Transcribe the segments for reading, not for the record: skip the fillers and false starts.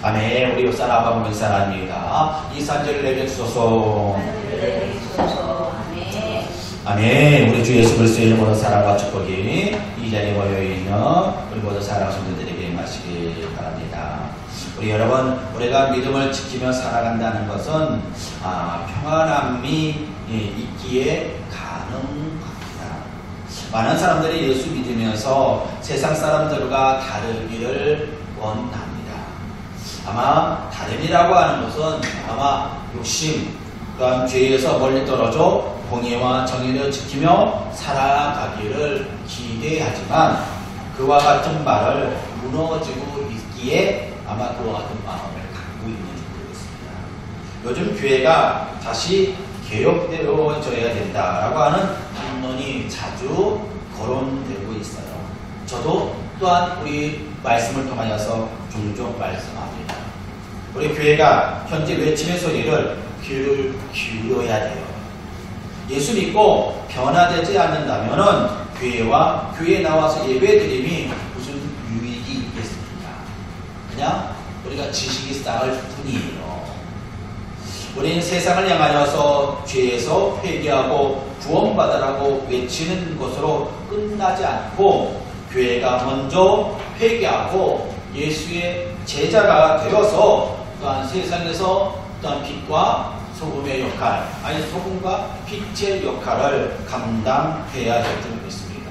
아멘. 우리 옆사람 아빠 보면 사랑합니다. 이 산지를 내게 주소서. 아멘. 아멘. 우리 주 예수 그리스도의 이름으로 사랑과 축복이 이 자리에 모여있는 우리 모든 사랑 성도들에게 마시기 바랍니다. 우리 여러분, 우리가 믿음을 지키며 살아간다는 것은 평안함이 있기에 가능합니다. 많은 사람들이 예수 믿으면서 세상 사람들과 다르기를 원합니다. 아마 다름이라고 하는 것은 아마 욕심, 또한 죄에서 멀리 떨어져 공의와 정의를 지키며 살아가기를 기대하지만 그와 같은 말을 무너지고 있기에 아마 그와 같은 마음을 갖고 있는지 모르겠습니다. 요즘 교회가 다시 개혁되어져야 된다라고 하는 반론이 자주 거론되고 있어요. 저도 또한 우리 말씀을 통하여서 종종 말씀합니다. 우리 교회가 현재 외침의 소리를 귀를 기울여야 돼요. 예수 믿고 변화되지 않는다면은 교회와 교회에 나와서 예배드림이 무슨 유익이 있겠습니까? 그냥 우리가 지식이 쌓을 뿐이에요. 우리는 세상을 향하여서 죄에서 회개하고 구원받으라고 외치는 것으로 끝나지 않고 교회가 먼저 회개하고 예수의 제자가 되어서 또한 세상에서 또한 빛과 소금의 역할, 아니 소금과 빛의 역할을 감당해야 될 줄 믿습니다.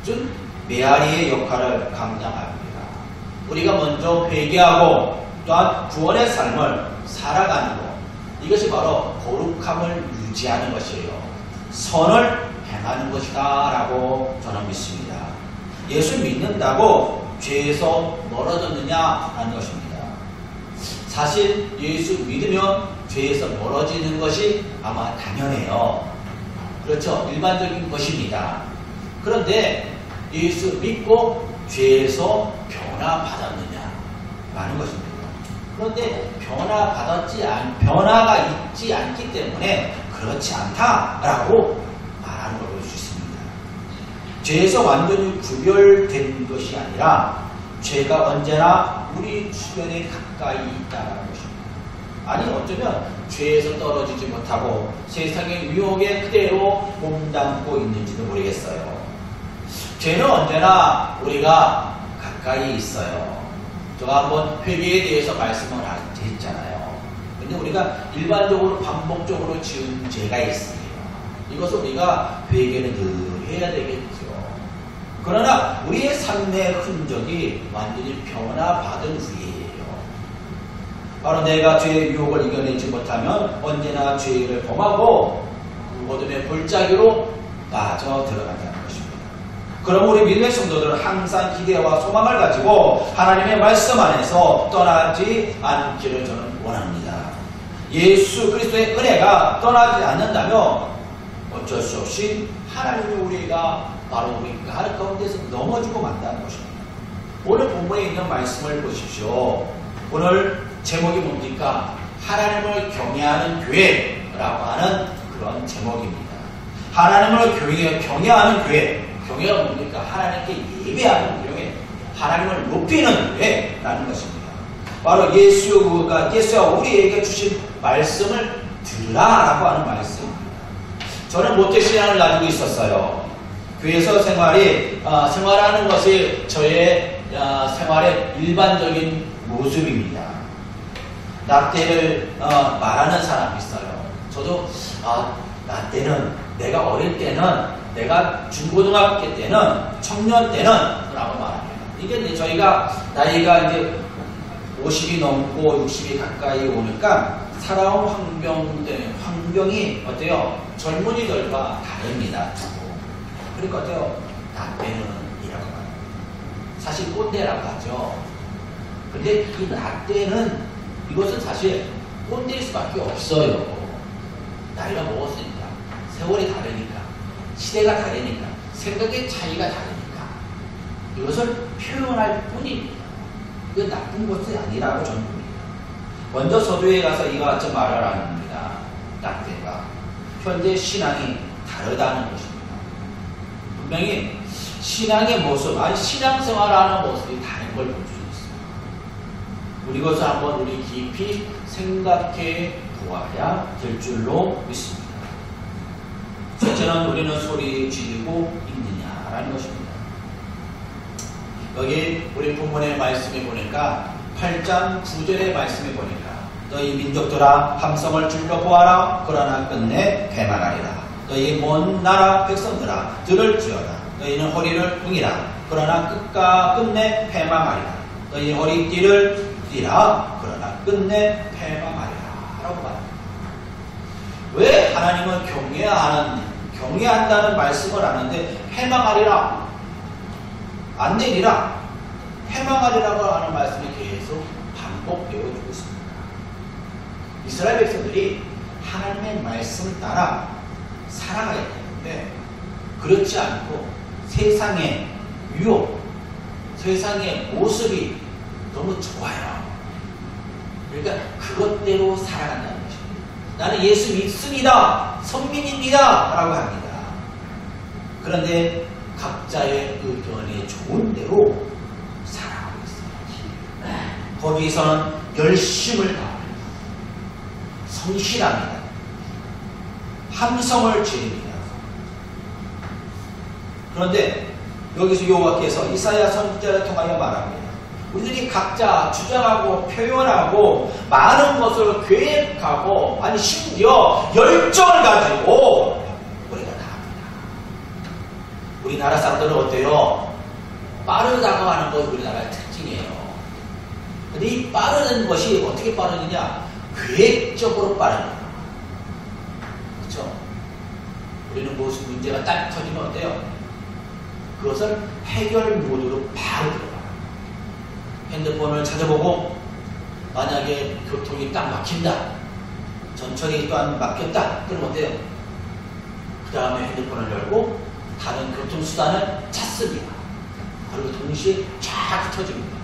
즉 메아리의 역할을 감당합니다. 우리가 먼저 회개하고 또한 구원의 삶을 살아가는 것, 이것이 바로 거룩함을 유지하는 것이에요. 선을 행하는 것이다 라고 저는 믿습니다. 예수 믿는다고 죄에서 멀어졌느냐라는 것입니다. 사실 예수 믿으면 죄에서 멀어지는 것이 아마 당연해요. 그렇죠. 일반적인 것입니다. 그런데 예수 믿고 죄에서 변화받았느냐라는 것입니다. 그런데 변화가 있지 않기 때문에 그렇지 않다라고 말하는 걸 볼 수 있습니다. 죄에서 완전히 구별된 것이 아니라 죄가 언제나 우리 주변에 가까이 있다는 것입니다. 아니 어쩌면 죄에서 떨어지지 못하고 세상의 유혹에 그대로 몸담고 있는지도 모르겠어요. 죄는 언제나 우리가 가까이 있어요. 제가 한번 회개에 대해서 말씀을 했잖아요. 근데 우리가 일반적으로 반복적으로 지은 죄가 있습니다. 이것을 우리가 회개를 늘 해야 되겠죠. 그러나 우리의 삶의 흔적이 완전히 변화받은 후이에요. 바로 내가 죄의 유혹을 이겨내지 못하면 언제나 죄를 범하고 어둠의 골짜기로 빠져 들어간다는 것입니다. 그럼 우리 믿음의 성도들은 항상 기대와 소망을 가지고 하나님의 말씀 안에서 떠나지 않기를 저는 원합니다. 예수 그리스도의 은혜가 떠나지 않는다면 어쩔 수 없이 하나님의 우리가 바로 우리가 하늘 가운데서 넘어지고 만다는 것입니다. 오늘 본문에 있는 말씀을 보십시오. 오늘 제목이 뭡니까? 하나님을 경외하는 교회라고 하는 그런 제목입니다. 하나님을 경외하는 교회. 교회가 뭡니까? 하나님께 예배하는 교회. 하나님을 높이는 교회라는 것입니다. 바로 예수가 우리에게 주신 말씀을 들으라라고 하는 말씀입니다. 저는 모태신앙을 가지고 있었어요. 교회에서 생활하는 것이 저의 생활의 일반적인 모습입니다. 라떼를 말하는 사람이 있어요. 저도 라떼는 내가 어릴 때는, 내가 중고등학교 때는, 청년 때는 라고 말합니다. 이게 이제 저희가 나이가 이제 50이 넘고 60이 가까이 오니까 살아온 환경이 어때요? 젊은이들과 다릅니다. 그러니까 어때요? 라떼는 이라고 말합니다. 사실 꼰대라고 하죠. 근데 이 라떼는, 이것은 사실 꼰대일 수밖에 없어요. 나이가 먹었으니까, 세월이 다르니까, 시대가 다르니까, 생각의 차이가 다르니까 이것을 표현할 뿐입니다. 이건 나쁜 것이 아니라고 저는 봅니다. 먼저 서두에 가서 이와 같이 말을 합니다. 라떼가 현재 신앙이 다르다는 것입니다. 분명히 신앙의 모습, 아니 신앙생활하는 모습이 다른 걸 볼 수 있어요. 우리 것을 한번 우리 깊이 생각해 보아야 될 줄로 믿습니다. 첫째는 우리는 소리 지르고 있느냐라는 것입니다. 여기 우리 본문의 말씀에 보니까 8장 9절의 말씀에 보니까 너희 민족들아 함성을 질러 보아라. 그러나 끝내 패망하리라. 너희 먼 나라 백성들아 들을지어다. 너희는 허리를 웅이라. 그러나 끝내 패망하리라. 너희 허리띠를 띠라. 그러나 끝내 패망하리라. 라고 말합니다. 왜 하나님은 경외한다는 말씀을 하는데 패망하리라, 안 되리라, 패망하리라고 하는 말씀이 계속 반복되어주고 있습니다. 이스라엘 백성들이 하나님의 말씀을 따라 살아가야 되는데 그렇지 않고 세상의 유혹, 세상의 모습이 너무 좋아요. 그러니까 그것대로 살아간다는 것입니다. 나는 예수 믿습니다, 선민입니다 라고 합니다. 그런데 각자의 의견에 좋은 대로 살아가고 있습니다. 거기서는 열심을 다합니다. 성실합니다. 함성을 지릅니다. 그런데 여기서 여호와께서 이사야 선지자를 통하여 말합니다. 우리들이 각자 주장하고 표현하고 많은 것을 계획하고 아니 심지어 열정을 가지고 우리가 다 합니다. 우리나라 사람들은 어때요? 빠르다고 하는 것이 우리나라의 특징이에요. 근데 이 빠르는 것이 어떻게 빠르느냐? 계획적으로 빠릅니다. 그렇죠? 우리는 무슨 문제가 딱 터지면 어때요? 그것을 해결 모드로 바로 들어가요. 핸드폰을 찾아보고 만약에 교통이 딱 막힌다, 전철이 또한 막혔다, 그럼 어때요? 그 다음에 핸드폰을 열고 다른 교통수단을 찾습니다. 그리고 동시에 쫙 터집니다.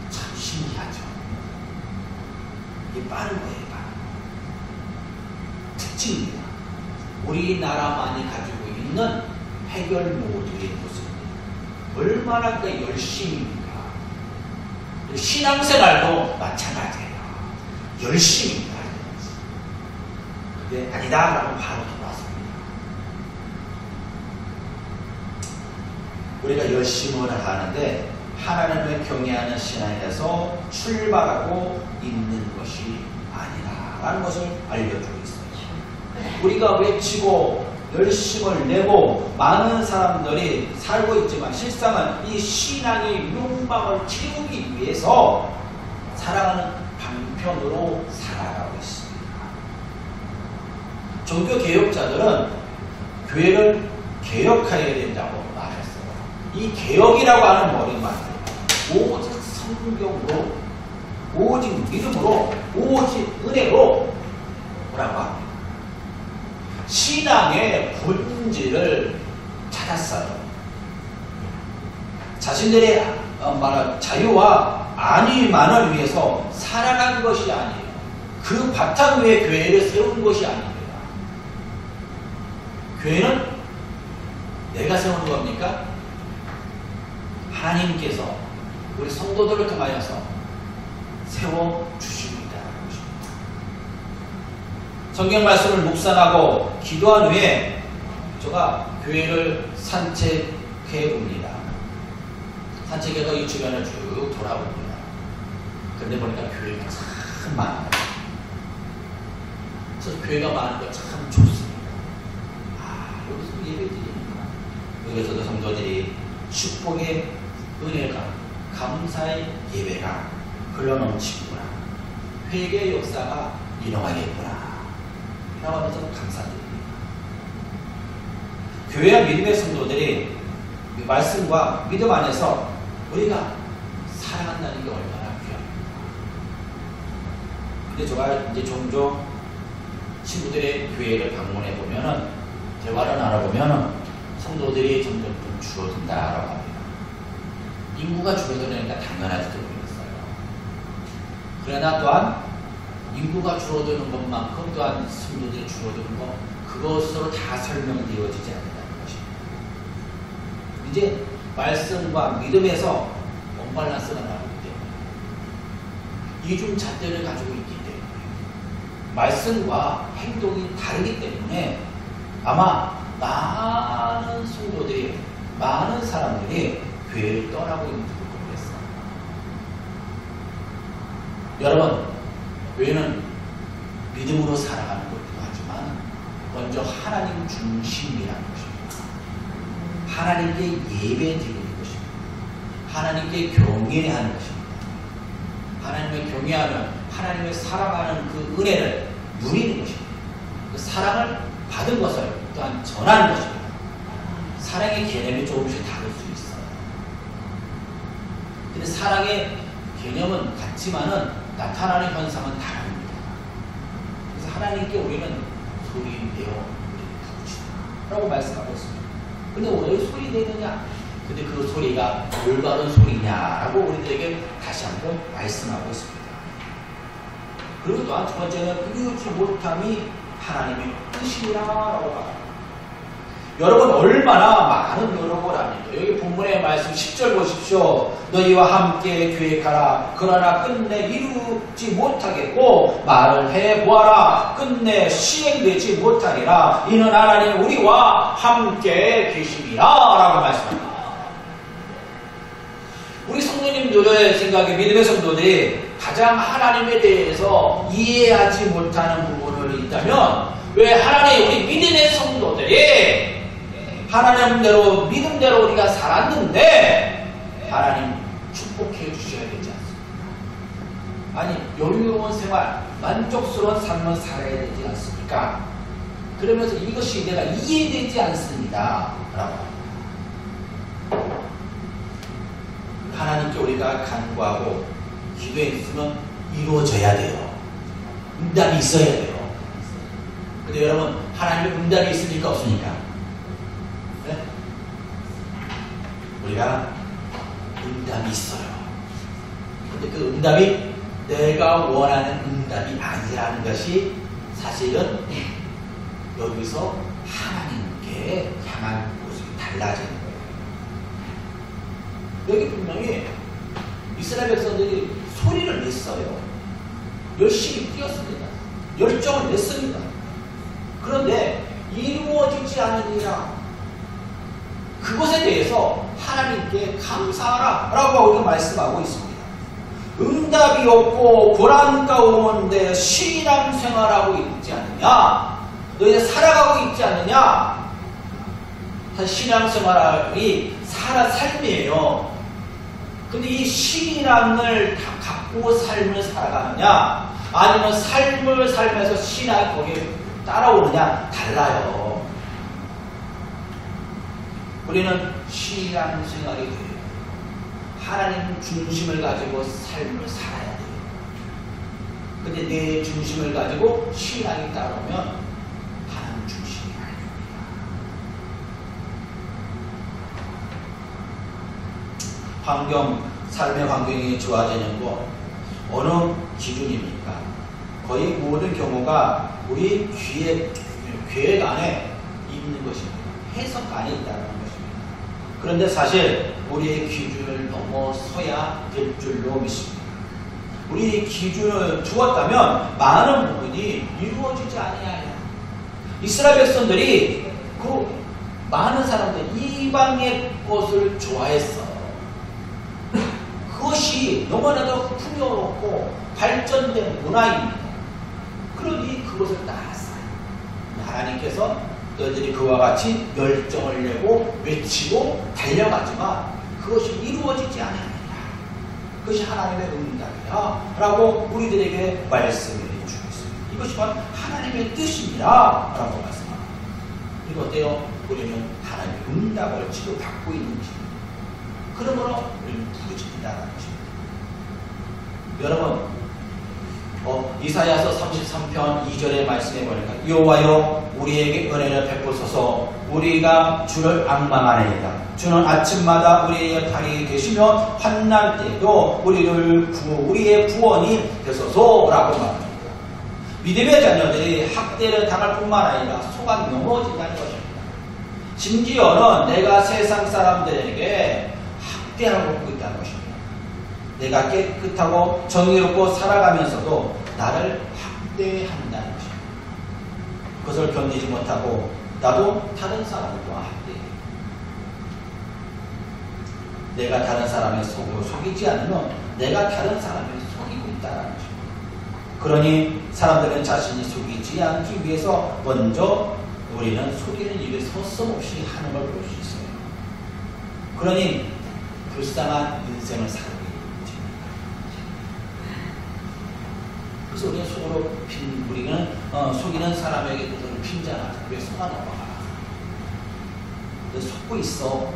참 신기하죠. 이게 빠른 거예요. 특징입니다. 우리나라만이 가지고 있는 해결 모드의 모습입니다. 얼마나 그 열심입니까? 신앙생활도 마찬가지예요. 열심입니다. 근데 아니다라고 바로 돌아왔습니다. 우리가 열심을 하는데 하나님을 경외하는 신앙에서 출발하고 있는 것이 아니라라는 것을 알려주고 있어요. 우리가 외치고 열심을 내고 많은 사람들이 살고 있지만 실상은 이 신앙의 욕망을 채우기 위해서 살아가는 방편으로 살아가고 있습니다. 종교개혁자들은 교회를 개혁해야 된다고 말했어요. 이 개혁이라고 하는 머리만 오직 성경으로, 오직 믿음으로, 오직 은혜로 뭐라고 합니다. 신앙의 본질을 찾았어요. 자신들의 자유와 안위만을 위해서 살아난 것이 아니에요. 그 바탕 위에 교회를 세운 것이 아닙니다. 교회는 내가 세우는 겁니까? 하나님께서 우리 성도들을 통하여서 세워주십니다. 성경 말씀을 묵상하고 기도한 후에 제가 교회를 산책해 봅니다. 산책해서 이 주변을 쭉 돌아봅니다. 근데 보니까 교회가 참 많아요. 그래서 교회가 많은 거 참 좋습니다. 여기서 예배 드립니다. 여기서도 성도들이 축복의 은혜가, 감사의 예배가 흘러넘치구나. 회개의 역사가 일어나겠구나. 라고 하면서 감사드립니다. 교회와 믿음의 성도들이 말씀과 믿음 안에서 우리가 살아간다는 게 얼마나 귀합니까? 근데 제가 이제 종종 친구들의 교회를 방문해 보면은, 대화를 나눠보면은 성도들이 점점 줄어든다라고 합니다. 인구가 줄어드니까 당연할지도 모르겠어요. 그러나 또한 인구가 줄어드는 것만큼 또한 성도들이 줄어드는 것, 그것으로 다 설명되어지지 않는다는 것입니다. 이제 말씀과 믿음에서 언밸런스가 나와요. 이중 잣대를 가지고 있기 때문에 말씀과 행동이 다르기 때문에 아마 많은 성도들이, 많은 사람들이 교회를 떠나고 있는 걸 모르겠어요. 여러분, 교회는 믿음으로 살아가는 것도 하지만 먼저 하나님 중심이라는 것입니다. 하나님께 예배 드리는 것입니다. 하나님께 경외하는 것입니다. 하나님을 경외하면 하나님을 사랑하는 그 은혜를 누리는 것입니다. 그 사랑을 받은 것을 또한 전하는 것입니다. 사랑의 개념이 조금씩 다를 수 있어요. 근데 사랑의 개념은 같지만은 나타나는 현상은 다릅니다. 그래서 하나님께 우리는 소리 내어 부르시다 라고 말씀하고 있습니다. 근데 왜 소리 내느냐? 근데 그 소리가 올바른 소리냐라고 우리들에게 다시 한번 말씀하고 있습니다. 그리고 또한 두 번째는 이루지 못함이 하나님의 뜻이라고 말합니다. 여러분, 얼마나 많은 노력을 합니까? 여기 본문의 말씀 10절 보십시오. 너희와 함께 계획하라. 그러나 끝내 이루지 못하겠고 말을 해보아라. 끝내 시행되지 못하리라. 이는 하나님 우리와 함께 계심이라 라고 말씀합니다. 우리 성도님들의 생각에 믿음의 성도들이 가장 하나님에 대해서 이해하지 못하는 부분을 있다면 왜 하나님, 우리 믿음의 성도들이 하나님대로 믿음대로 우리가 살았는데 하나님 축복해 주셔야 되지 않습니까? 아니, 여유로운 생활, 만족스러운 삶을 살아야 되지 않습니까? 그러면서 이것이 내가 이해되지 않습니다 라고 하나님께 우리가 간구하고 기도했으면 이루어져야 돼요. 응답이 있어야 돼요. 근데 여러분, 하나님의 응답이 있습니까? 없습니까? 네? 우리가 응답이 있어요. 근데 그 응답이 내가 원하는 응답이 아니라는 것이 사실은 여기서 하나님께 향한 모습이 달라지는 거예요. 여기 분명히 이스라엘 백성들이 소리를 냈어요. 열심히 뛰었습니다. 열정을 냈습니다. 그런데 이루어지지 않으니라. 그것에 대해서 하나님께 감사하라 라고 우리가 말씀하고 있습니다. 응답이 없고 고난 가운데 신앙생활하고 있지 않느냐? 너희들 살아가고 있지 않느냐? 신앙생활이 삶이에요. 근데 이 신앙을 다 갖고 삶을 살아가느냐, 아니면 삶을 살면서 신앙이 거기에 따라오느냐, 달라요. 우리는 신앙생활이 돼요. 하나님 중심을 가지고 삶을 살아야 돼요. 근데 내 중심을 가지고 신앙이 따라오면 하나님 중심이 아닙니다. 삶의 환경이 좋아지는 것, 어느 기준입니까? 거의 모든 경우가 우리 계획 안에 있는 것입니다. 해석 안에 있다는 것입니다. 그런데 사실 우리의 기준을 넘어서야 될 줄로 믿습니다. 우리의 기준을 두었다면 많은 부분이 이루어지지 아니하여. 이스라엘 백성들이 그 많은 사람들 이방의 것을 좋아했어. 그것이 너무나도 풍요롭고 발전된 문화입니다. 그러니 그것을 따랐어요. 하나님께서 너희들이 그와 같이 열정을 내고 외치고 달려가지만 그것이 이루어지지 않으리라. 그것이 하나님의 응답이야 라고 우리들에게 말씀을 해주고 있습니다. 이것이 바로 하나님의 뜻입니다 라고 말씀합니다. 그리고 어때요? 우리는 하나님의 응답을 지금 받고 있는 것입니다. 그러므로 우리는 부르짖는다는 것입니다. 여러분, 이사야서 33편 2절의 말씀에 보니까 여호와여 우리에게 은혜를 베푸소서. 우리가 주를 앙망하나이다. 주는 아침마다 우리의 팔이 되시며 환난 때에도 우리의 구원이 되소서라고 말합니다. 믿음의 자녀들이 학대를 당할 뿐만 아니라 속아 넘어진다는 것입니다. 심지어는 내가 세상 사람들에게 학대하고 있다는 것입니다. 내가 깨끗하고 정의롭고 살아가면서도 나를 학대한다는 것입니다. 그것을 견디지 못하고 나도 다른 사람과 학대해. 내가 다른 사람의 속으로 속이지 않으면 내가 다른 사람을 속이고 있다는 것입니다. 그러니 사람들은 자신이 속이지 않기 위해서 먼저 우리는 속이는 일을 서슴없이 하는 걸 볼 수 있어요. 그러니 불쌍한 인생을 살고 있는 것입니다. 그래서 우리는 속으로 우리는 속이는 사람에게 그들을 핀잔하죠. 왜 속아 넘어가? 너 속고 있어.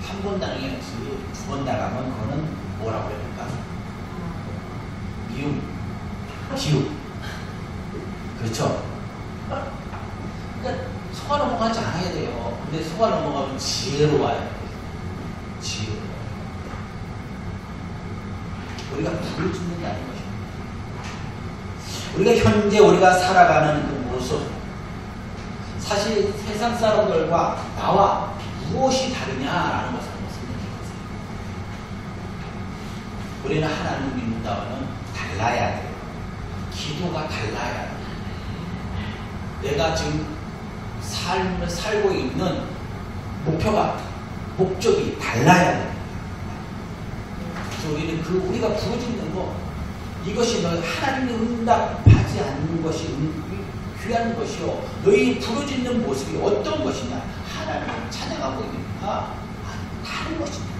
한 번 나중에 두 번 나가면 그거는 뭐라고 해야 될까? 미움, 기움. 그렇죠? 그러니까 속아 넘어가지 않아야 돼요. 근데 속아 넘어가면 지혜로워야 돼요. 지혜로워. 우리가 불을 짓는다는 것입니다. 우리가 현재 우리가 살아가는 그 모습, 사실 세상 사람들과 나와 무엇이 다르냐라는 것을 한번 생각해보세요. 우리는 하나님 믿는다면 달라야 돼요. 기도가 달라야 돼요. 내가 지금 삶을 살고 있는 목적이 달라야 돼요. 그래서 우리는 우리가 부르짖는 거, 이것이 너 하나님이 응답하지 않는 것이 귀한 것이요. 너희 부르짖는 모습이 어떤 것이냐? 하나님을 찬양하고 있는가? 다른 것입니다.